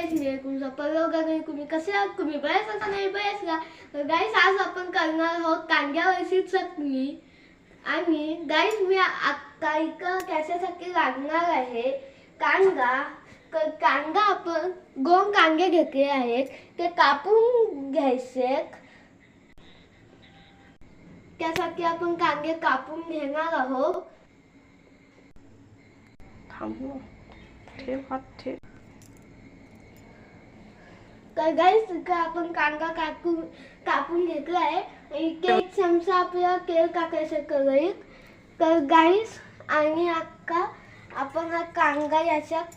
guys मेरे को सपरोगा गई तुम्ही कसे आहात तुम्ही बरेच आता नाही बरेच का गाइस आज आपण करणार आहोत कांद्यावरची चटणी आणि गाइस मी आता एका कशासाठी लागणार आहे कांदा कांदा आपण 2 कांदे घेतले आहेत ते कापून घ्यायचे त्यासाठी आपण कांदे कापून घेणार आहोत थांबू ठेव हात ठेव तर गाइस आपण कांदा कापून घेतला आहे एक चमचा आपल्याला तेल टाकायचं कढईत तर गाइस आणि आता आपण हा कांदा याच्यात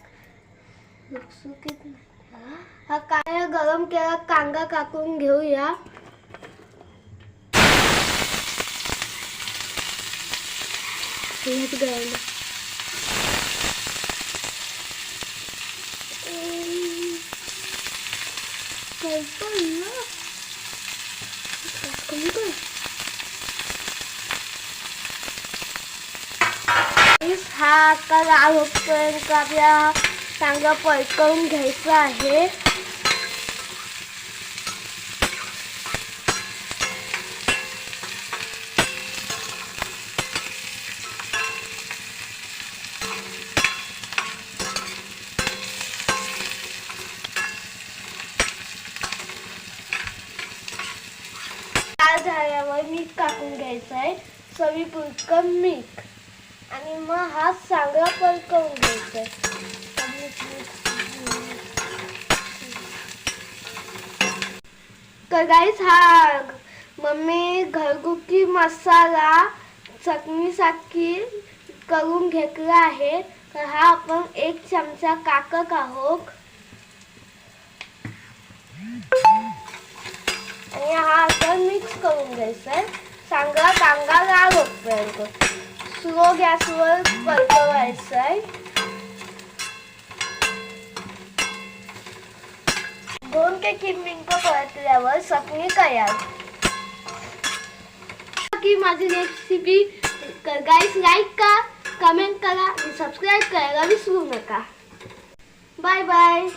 हा कांदा गरम केला कांदा कापून घेऊया हा आता लाल होईपर्यंत आपल्याला चांगला परतवून घ्यायचा आहे झाल्यावर मीठ टाकून घ्यायचं आहे चवीपुरतं मीठ आणि मग हा चांगला परतवून घ्यायचा आहे तर गाइस हा मम्मी घरगुती मसाला चटणीसाठी करून घेतला आहे तर हा आपण 1 चमचा टाकत आहोत आणि हा आपण मिक्स करून घ्यायचा आहे चांगला कांदा लाल होईपर्यंत स्लो गॅसवर परतवायचा आहे 2 ते 3 मिनिटं परतल्यावर चटणी तयार की माझी रेसिपी गाइस लाईक करा कमेंट करा आणि सबस्क्राइब करायला विसरू नका बाय बाय